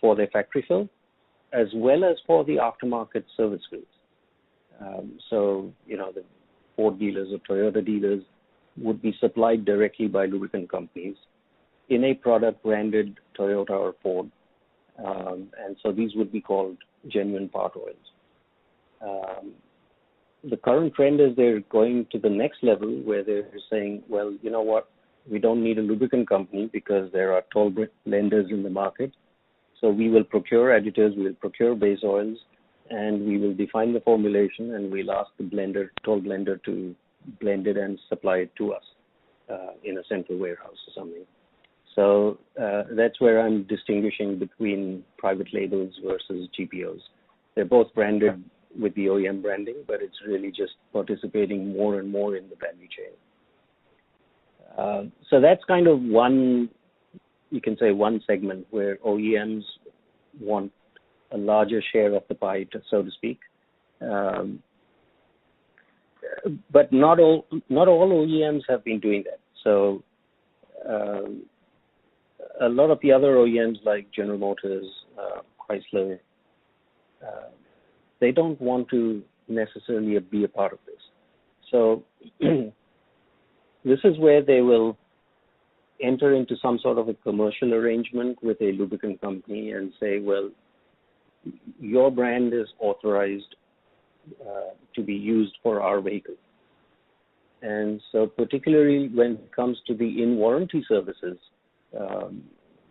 for their factory fill, as well as for the aftermarket service goods. So, the Ford dealers or Toyota dealers would be supplied directly by lubricant companies in a product branded Toyota or Ford. And so these would be called genuine part oils. The current trend is they're going to the next level where they're saying, well, you know what, we don't need a lubricant company because there are toll blenders in the market. So we will procure additives, we will procure base oils, and we will define the formulation, and we'll ask the toll blender to blend it and supply it to us in a central warehouse or something. So that's where I'm distinguishing between private labels versus GPOs. They're both branded with the OEM branding, but it's really just participating more and more in the value chain. So that's kind of one segment where OEMs want a larger share of the pie, so to speak. But not all OEMs have been doing that. So a lot of the other OEMs like General Motors, Chrysler, they don't want to necessarily be a part of this. So this is where they will enter into some sort of a commercial arrangement with a lubricant company and say, well, your brand is authorized to be used for our vehicle. And so particularly when it comes to the in-warranty services,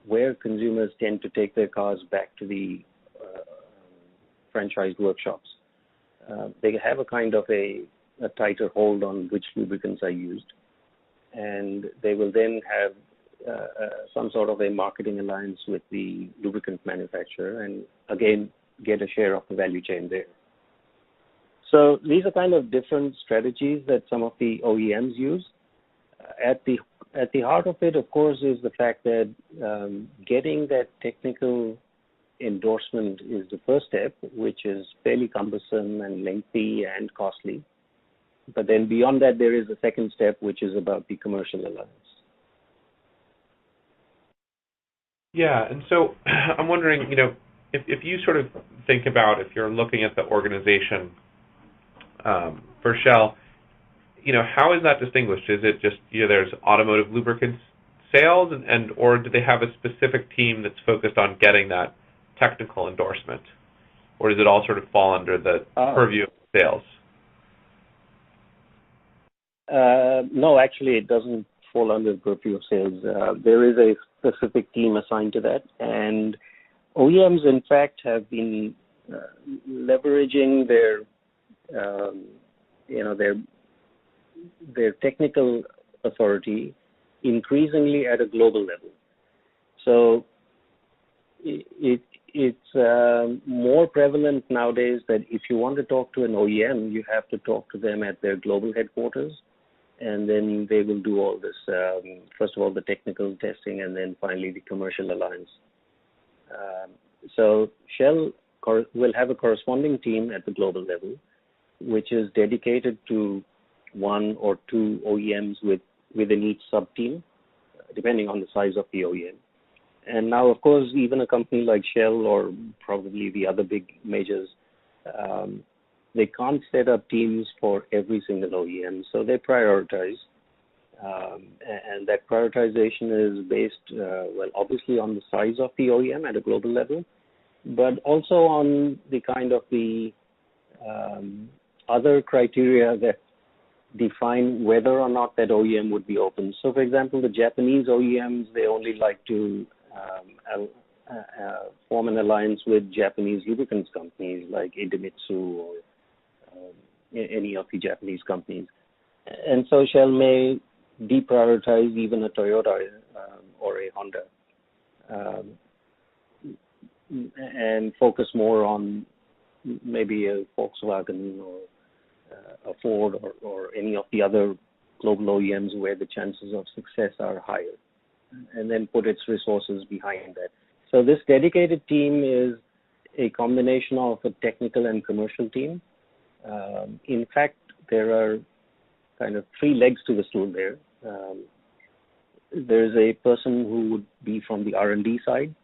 where consumers tend to take their cars back to the franchised workshops, they have a kind of a tighter hold on which lubricants are used. And they will then have some sort of a marketing alliance with the lubricant manufacturer and, again, get a share of the value chain there. So these are kind of different strategies that some of the OEMs use. At the heart of it, of course, is the fact that getting that technical endorsement is the first step, which is fairly cumbersome and lengthy and costly. But then beyond that, there is a second step, which is about the commercial alliance. Yeah, and so I'm wondering, if you sort of think about, if you're looking at the organization for Shell, how is that distinguished? Is it just, there's automotive lubricants sales, or do they have a specific team that's focused on getting that technical endorsement? Or does it all sort of fall under the purview of sales? No, actually, it doesn't fall under the purview of sales. There is a specific team assigned to that, and OEMs, in fact, have been leveraging their technical authority increasingly at a global level. So it's more prevalent nowadays that if you want to talk to an OEM, you have to talk to them at their global headquarters, and then they will do all this, first of all, the technical testing, and then finally the commercial alliance. So Shell will have a corresponding team at the global level, which is dedicated to one or two OEMs within each sub-team, depending on the size of the OEM. And now, of course, even a company like Shell or probably the other big majors, they can't set up teams for every single OEM, so they prioritize. And that prioritization is based, obviously on the size of the OEM at a global level, but also on the kind of the other criteria that define whether or not that OEM would be open. So, for example, the Japanese OEMs, they only like to form an alliance with Japanese lubricants companies like Idemitsu or any of the Japanese companies. And so Shell may deprioritize even a Toyota or a Honda and focus more on maybe a Volkswagen or a Ford or any of the other global OEMs where the chances of success are higher, and then put its resources behind that. So this dedicated team is a combination of a technical and commercial team. In fact, there are kind of three legs to the stool there. There's a person who would be from the R&D side,